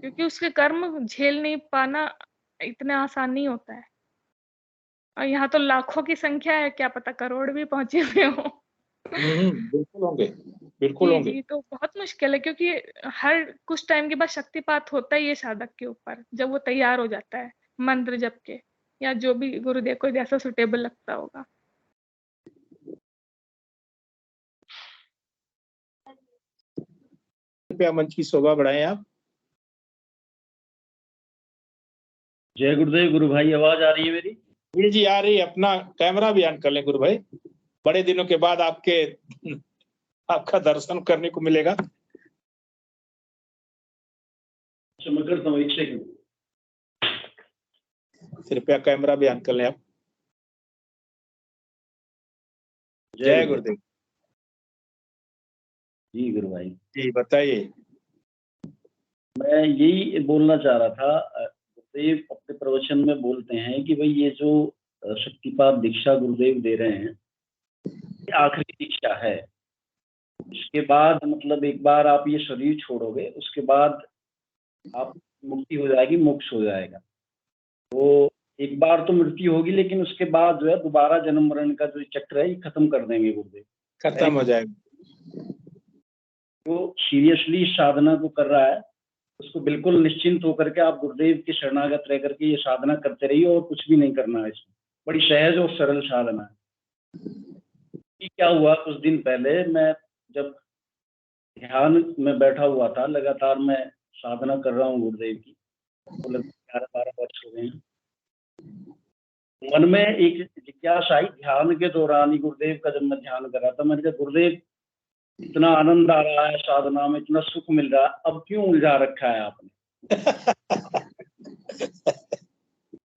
क्योंकि उसके कर्म झेल नहीं पाना इतना आसान नहीं होता है। और यहाँ तो लाखों की संख्या है, क्या पता करोड़ भी पहुंचे हुए हो। बिल्कुल होंगे, बिल्कुल जी होंगे। जी, तो बहुत मुश्किल है, क्योंकि हर कुछ टाइम के बाद शक्तिपात होता ही है साधक के ऊपर, जब वो तैयार हो जाता है मंत्र जप के, या जो भी गुरुदेव को जैसा सुटेबल लगता होगा। कृपया मंच की शोभा बढ़ाएं आप। जय गुरुदेव। गुरु भाई आवाज आ रही है मेरी? जी जी आ रही है। अपना कैमरा भी ऑन कर लें गुरु भाई, बड़े दिनों के बाद आपका दर्शन करने को मिलेगा। अच्छा, मैं करता हूँ, 1 सेकंड। कृपया कैमरा भी ऑन कर लें आप। जय गुरुदेव। जी गुरु भाई, जी बताइए। मैं यही बोलना चाह रहा था। गुरुदेव अपने प्रवचन में बोलते हैं कि भाई ये जो शक्तिपात दीक्षा गुरुदेव दे रहे हैं, ये आखिरी दीक्षा है। इसके बाद मतलब एक बार आप ये शरीर छोड़ोगे, उसके बाद आप मुक्ति हो जाएगी, मोक्ष हो जाएगा। तो एक बार तो मृत्यु होगी, लेकिन उसके बाद जो है दोबारा जन्म मरण का जो चक्र है ये खत्म कर देंगे गुरुदेव। खत्म हो जाएगा। जो सीरियसली इस साधना को कर रहा है, उसको बिल्कुल निश्चिंत होकर के आप गुरुदेव के शरणागत रह करके ये साधना करते रहिए, और कुछ भी नहीं करना है इसमें। बड़ी सहज और सरल साधना है। कि क्या हुआ, कुछ दिन पहले मैं जब ध्यान में बैठा हुआ था, लगातार मैं साधना कर रहा हूँ गुरुदेव की, तो लगभग 11-12 वर्ष हो गए हैं। मन में एक जिज्ञासा आई ध्यान के दौरान ही, गुरुदेव का जब मैं ध्यान कर रहा था, मैंने कहा गुरुदेव इतना आनंद आ रहा है साधना में, इतना सुख मिल रहा है, अब क्यों उलझा रखा है आपने?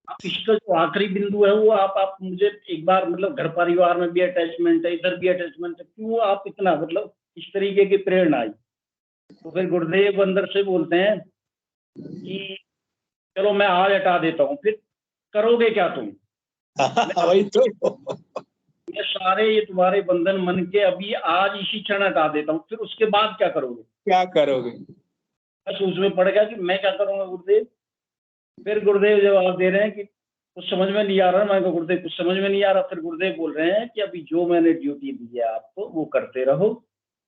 आप इसका जो आखिरी बिंदु है वो आप मुझे एक बार, मतलब घर परिवार में भी अटैचमेंट है, इधर भी अटैचमेंट है, क्यों आप इतना, मतलब इस तरीके की प्रेरणा आई। तो फिर गुरुदेव अंदर से बोलते हैं कि चलो मैं आज हटा देता हूँ, फिर करोगे क्या तुम? वही तो। मैं सारे ये तुम्हारे बंधन मन के अभी आज इसी क्षण हटा देता हूँ, फिर उसके बाद क्या करोगे? क्या करोगे? मैं सोच में पड़ गया कि मैं क्या करूंगा गुरुदेव। फिर गुरुदेव जवाब दे रहे हैं कि कुछ समझ में नहीं आ रहा। मैं गुरुदेव कुछ समझ में नहीं आ रहा। फिर गुरुदेव बोल रहे हैं कि अभी जो मैंने ड्यूटी दी है आपको वो करते रहो,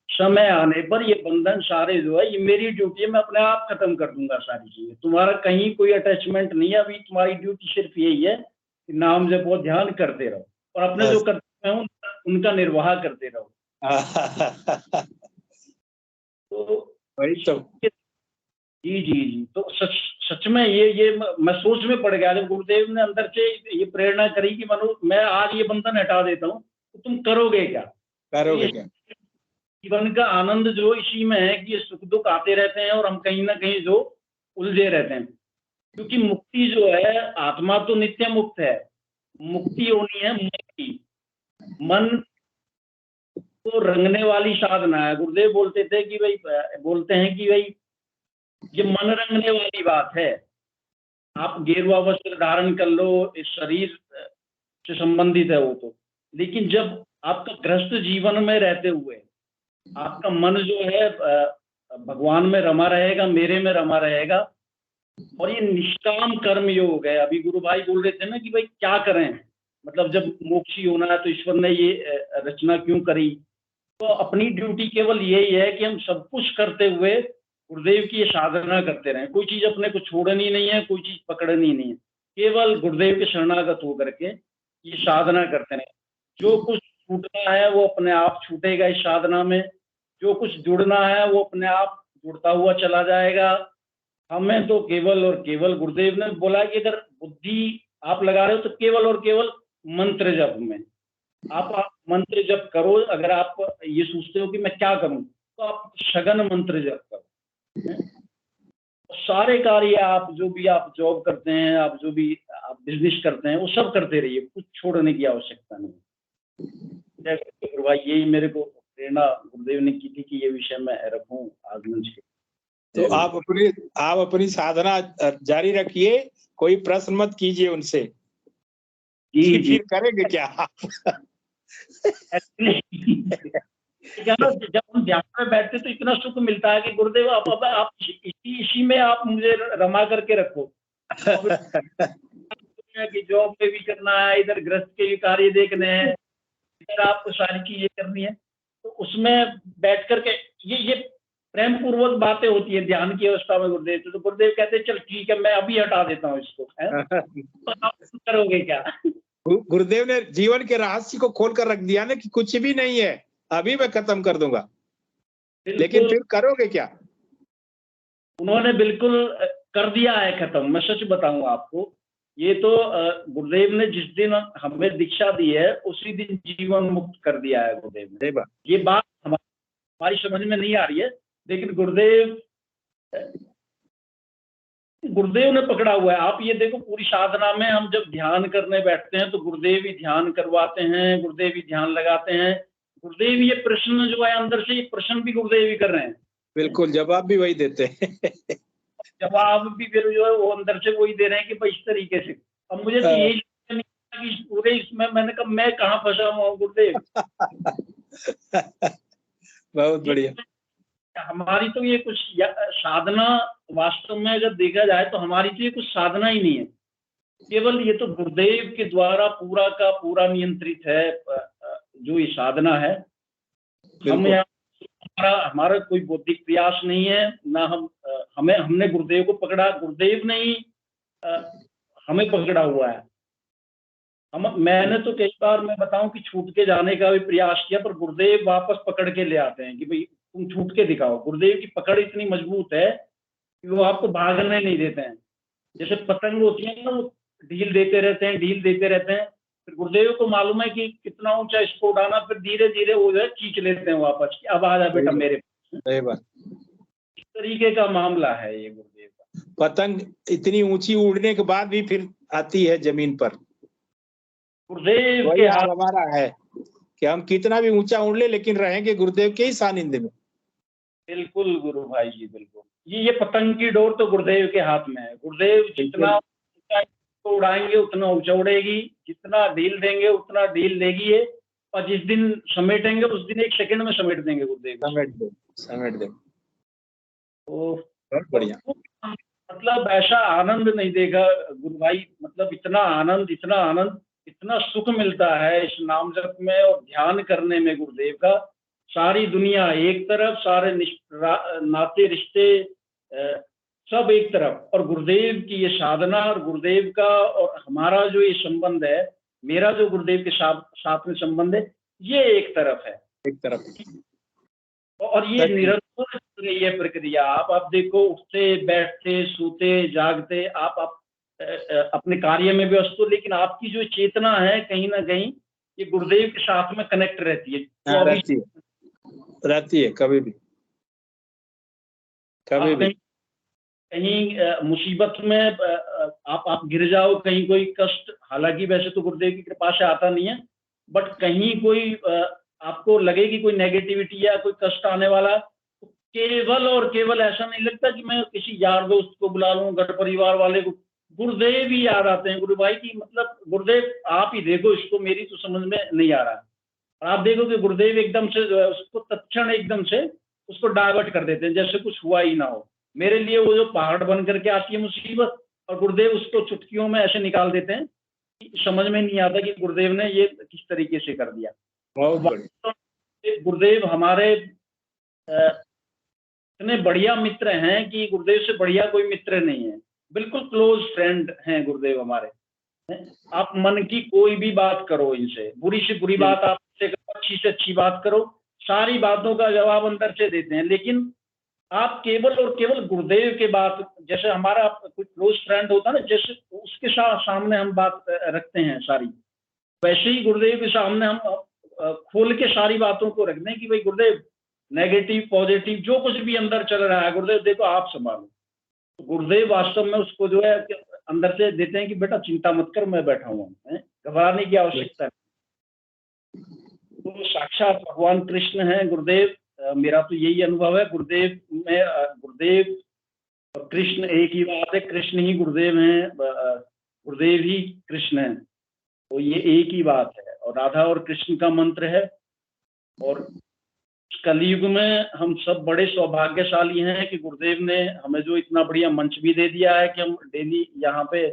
समय आने पर ये बंधन सारे जो है ये मेरी ड्यूटी है, मैं अपने आप खत्म कर दूंगा सारी चीजें। तुम्हारा कहीं कोई अटैचमेंट नहीं है, अभी तुम्हारी ड्यूटी सिर्फ यही है कि नाम जपो, ध्यान करते रहो, और अपने जो कर्तव्य हैं उनका निर्वाह करते रहो। तो वही तो। जी जी जी, तो सच में ये मैं सोच में पड़ गया जब गुरुदेव ने अंदर से ये प्रेरणा करी कि मनु मैं आज ये बंधन हटा देता हूँ, तो तुम करोगे क्या? करोगे क्या? जीवन का आनंद जो इसी में है कि ये सुख दुख आते रहते हैं और हम कहीं ना कहीं जो उलझे रहते हैं। क्योंकि मुक्ति जो है, आत्मा तो नित्य मुक्त है, मुक्ति होनी है मन की। मन को रंगने वाली साधना है। गुरुदेव बोलते थे कि भाई, बोलते हैं कि भाई ये मन रंगने वाली बात है। आप गेरुआ वस्त्र धारण कर लो, इस शरीर से संबंधित है वो तो, लेकिन जब आपका गृहस्थ जीवन में रहते हुए आपका मन जो है भगवान में रमा रहेगा, मेरे में रमा रहेगा, और ये निष्काम कर्म योग है। अभी गुरु भाई बोल रहे थे ना कि भाई क्या करें, मतलब जब मोक्षी होना है तो ईश्वर ने ये रचना क्यों करी? तो अपनी ड्यूटी केवल यही है कि हम सब कुछ करते हुए गुरुदेव की ये साधना करते रहें। कोई चीज अपने को छोड़नी नहीं है, कोई चीज पकड़नी नहीं है, केवल गुरुदेव के शरणागत होकर के ये साधना करते रहें। जो कुछ छूटना है वो अपने आप छूटेगा इस साधना में, जो कुछ जुड़ना है वो अपने आप जुड़ता हुआ चला जाएगा। हमें तो केवल और केवल, गुरुदेव ने बोला कि अगर बुद्धि आप लगा रहे हो तो केवल और केवल मंत्र जप में आप मंत्र जप करो। अगर आप ये सोचते हो कि मैं क्या करूं, तो आप सघन मंत्र जप करो। सारे कार्य आप जो भी आप जॉब करते हैं, आप जो भी आप बिजनेस करते हैं, वो सब करते रहिए, कुछ छोड़ने की आवश्यकता नहीं। भाई यही मेरे को प्रेरणा गुरुदेव ने की थी कि ये विषय मैं रखूं आज मंच के। तो आप अपनी साधना जारी रखिए, कोई प्रश्न मत कीजिए उनसे जी कि फिर करेंगे क्या। जब हम ध्यान में बैठते तो इतना सुख मिलता है कि गुरुदेव आप इसी में आप मुझे रमा करके रखो। कि जॉब में भी करना है, इधर गृहस्थ के भी कार्य देखने हैं, इधर आपको सारी चीजें करनी है, तो उसमें बैठ करके ये प्रेम पूर्वक बातें होती है ध्यान की अवस्था में गुरुदेव से। तो गुरुदेव कहते हैं चल ठीक है, मैं अभी हटा देता हूँ इसको, है? तो आप करोगे क्या? गुरुदेव ने जीवन के रहस्य को खोल कर रख दिया ना कि कुछ भी नहीं है, अभी मैं खत्म कर दूंगा, लेकिन बिल्कुल फिर करोगे क्या? उन्होंने बिल्कुल कर दिया है खत्म। मैं सच बताऊं आपको, ये तो गुरुदेव ने जिस दिन हमें दीक्षा दी है उसी दिन जीवन मुक्त कर दिया है गुरुदेव ने। सही बात। ये बात हमारी समझ में नहीं आ रही है, लेकिन गुरुदेव ने पकड़ा हुआ है। आप ये देखो, पूरी साधना में हम जब ध्यान करने बैठते हैं तो गुरुदेव ही ध्यान करवाते हैं, गुरुदेव ही ध्यान लगाते हैं। गुरुदेव ये प्रश्न जो है अंदर से, ये प्रश्न भी गुरुदेव ही कर रहे हैं, बिल्कुल जवाब भी वही देते हैं। जवाब भी फिर जो है वो अंदर से वही दे रहे हैं कि भाई इस तरीके से। अब मुझे तो यही नहीं कि इस पूरे इसमें मैंने कहा मैं कहाँ फंसा हुआ हूँ गुरुदेव। बहुत बढ़िया। हमारी तो ये कुछ साधना, वास्तव में अगर देखा जाए तो हमारी तो ये कुछ साधना ही नहीं है, केवल ये तो गुरुदेव के द्वारा पूरा का पूरा नियंत्रित है जो ये साधना है। हम यहाँ हमारा कोई बौद्धिक प्रयास नहीं है, ना हमने गुरुदेव को पकड़ा, गुरुदेव ने ही हमें पकड़ा हुआ है। मैंने तो कई बार मैं बताऊं कि छूट के जाने का भी प्रयास किया, पर गुरुदेव वापस पकड़ के ले आते हैं कि भाई तुम छूट के दिखाओ। गुरुदेव की पकड़ इतनी मजबूत है कि वो आपको भागने नहीं देते हैं। जैसे पतंग होती है ना, वो ढील देते रहते हैं, ढील देते रहते हैं, फिर गुरुदेव को मालूम है कि कितना ऊंचा इसको उड़ाना, फिर धीरे धीरे वो जो है खींच लेते हैं वापस कि अब आ जा बेटा मेरे पास। सही बात। इस तरीके का मामला है ये गुरुदेव का। पतंग इतनी ऊंची उड़ने के बाद भी फिर आती है जमीन पर। गुरुदेव वही के हाल हाथ, हमारा है कि हम कितना भी ऊंचा उड़ ले लेकिन रहेंगे गुरुदेव के ही सानिध्य में। बिल्कुल गुरु भाई जी, बिल्कुल। ये पतंग की डोर तो गुरुदेव के हाथ में है। गुरुदेव जितना ऊंचा इसको उड़ाएंगे उतना ऊंचा उड़ेगी, जितना ढील देंगे उतना ढील देगी ये, और जिस दिन समेटेंगे उस दिन 1 सेकंड में समेट देंगे गुरुदेव। समेट दे। तो बहुत बढ़िया। मतलब ऐसा आनंद नहीं देगा गुरु भाई, मतलब इतना आनंद, इतना आनंद, इतना सुख मिलता है इस नाम जप में और ध्यान करने में गुरुदेव का। सारी दुनिया एक तरफ, सारे नाते रिश्ते सब एक तरफ, और गुरुदेव की ये साधना और गुरुदेव का और हमारा जो ये संबंध है, मेरा जो गुरुदेव के साथ में संबंध है, ये एक तरफ है। एक तरफ। और ये निरंतर चल रही है प्रक्रिया। आप देखो, उठते बैठते सोते जागते आप अपने कार्य में व्यस्त हो, लेकिन आपकी जो चेतना है कहीं ना कहीं ये गुरुदेव के साथ में कनेक्ट रहती है। रहती है कभी भी कहीं मुसीबत में आप गिर जाओ, कहीं कोई कष्ट, हालांकि वैसे तो गुरुदेव की कृपा से आता नहीं है, बट कहीं कोई आपको लगे कि कोई नेगेटिविटी या कोई कष्ट आने वाला, तो केवल और केवल ऐसा नहीं लगता कि मैं किसी यार दोस्त को बुला लूं, घर परिवार वाले को, गुरुदेव ही याद आते हैं। गुरु भाई की मतलब गुरुदेव आप ही देखो इसको, मेरी तो समझ में नहीं आ रहा। और आप देखो कि गुरुदेव एकदम से जो है उसको तत्क्षण एकदम से उसको डाइवर्ट कर देते हैं, जैसे कुछ हुआ ही ना हो। मेरे लिए वो जो पहाड़ बन करके आती है मुसीबत, और गुरुदेव उसको चुटकियों में ऐसे निकाल देते हैं कि समझ में नहीं आता कि गुरुदेव ने ये किस तरीके से कर दिया। गुरुदेव हमारे इतने बढ़िया मित्र हैं कि गुरुदेव से बढ़िया कोई मित्र नहीं है। बिल्कुल क्लोज फ्रेंड हैं गुरुदेव हमारे। आप मन की कोई भी बात करो इनसे, बुरी से बुरी बात आपसे करो, अच्छी से अच्छी बात करो, सारी बातों का जवाब अंदर से देते हैं। लेकिन आप केवल और केवल गुरुदेव के बात, जैसे हमारा कोई क्लोज फ्रेंड होता है ना, जैसे उसके सामने हम बात रखते हैं सारी, वैसे ही गुरुदेव के सामने हम खोल के सारी बातों को रख दें कि भाई गुरुदेव नेगेटिव पॉजिटिव जो कुछ भी अंदर चल रहा है, गुरुदेव देखो आप संभालो। तो गुरुदेव वास्तव में उसको जो है अंदर से देते हैं कि बेटा चिंता मत कर, मैं बैठा हुआ हूँ, घबराने की आवश्यकता है। तो साक्षात भगवान कृष्ण है गुरुदेव। मेरा तो यही अनुभव है गुरुदेव में, गुरुदेव और कृष्ण एक ही बात है, कृष्ण ही गुरुदेव हैं, गुरुदेव ही कृष्ण है, तो ये एक ही बात है। और राधा और कृष्ण का मंत्र है। और कलयुग में हम सब बड़े सौभाग्यशाली हैं कि गुरुदेव ने हमें जो इतना बढ़िया मंच भी दे दिया है कि हम डेली यहाँ पे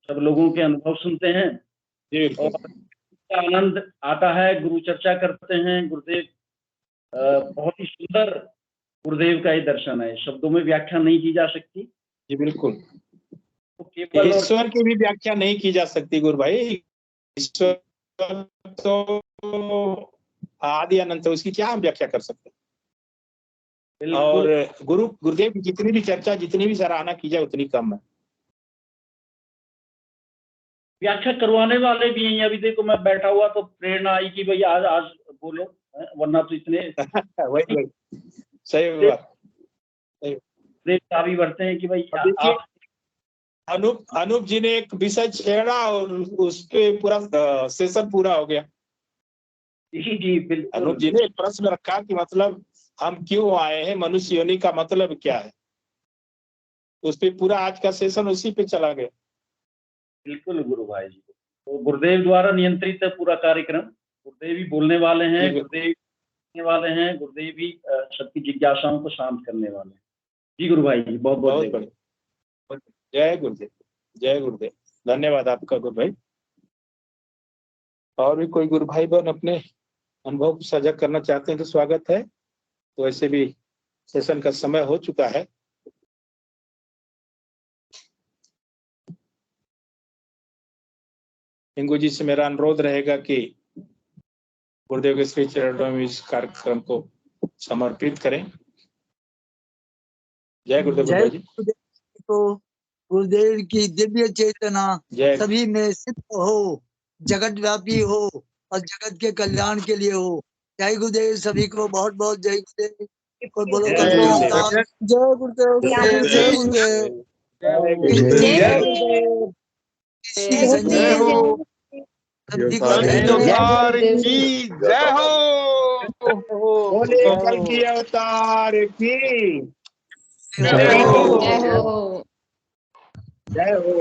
सब लोगों के अनुभव सुनते हैं और आनंद आता है, गुरु चर्चा करते हैं। गुरुदेव बहुत ही सुंदर गुरुदेव का ये दर्शन है, शब्दों में व्याख्या नहीं की जा सकती। जी बिल्कुल, तो केवल और ईश्वर की भी व्याख्या नहीं की जा सकती गुरु भाई। ईश्वर तो आदि अनंत है, उसकी क्या हम व्याख्या कर सकते हैं। बिल्कुल और गुरुदेव की जितनी भी चर्चा, जितनी भी सराहना की जाए उतनी कम है। व्याख्या करवाने वाले भी हैं। अभी देखो मैं बैठा हुआ तो प्रेरणा आई कि भाई आज बोलो, वरना तो इतने वही सही बात। भी बढ़ते हैं कि भाई देखिए, आप अनूप जी ने एक विषय छेड़ा और उस पे पूरा सेशन पूरा हो गया। जी बिल्कुल। अनूप जी ने एक प्रश्न रखा कि मतलब हम क्यों आए हैं, मनुष्य योनि का मतलब क्या है। उस पे पूरा आज का सेशन उसी पे चला गया। बिल्कुल गुरु भाई जी, तो गुरुदेव द्वारा नियंत्रित है पूरा कार्यक्रम। गुरुदेव ही बोलने वाले हैं, गुरुदेव करने वाले हैं, गुरुदेव ही सबकी जिज्ञासाओं को शांत करने वाले हैं। जी गुरु भाई जी, बहुत बहुत बढ़िया। जय गुरुदेव, जय गुरुदेव। धन्यवाद आपका गुरु भाई। और भी कोई गुरु भाई बहन अपने अनुभव साझा करना चाहते हैं तो स्वागत है। तो वैसे भी सेशन का समय हो चुका है। हिंगू जी से मेरा अनुरोध रहेगा कि गुरुदेव के श्री चरणों में इस कार्यक्रम को समर्पित करें। जय गुरुदेव जी। तो गुरुदेव की दिव्य चेतना सभी में सिद्ध हो, जगत व्यापी हो और जगत के कल्याण के लिए हो। जय गुरुदेव सभी को, बहुत बहुत जय गुरुदेव। और बोलो जय गुरुदेव, जय गुरुदेव, जय गुरुदेव, जय गुरुदेव, श्री संजय हो, सभी को जय हो। बोले कल की अवतार की जय हो। जय हो।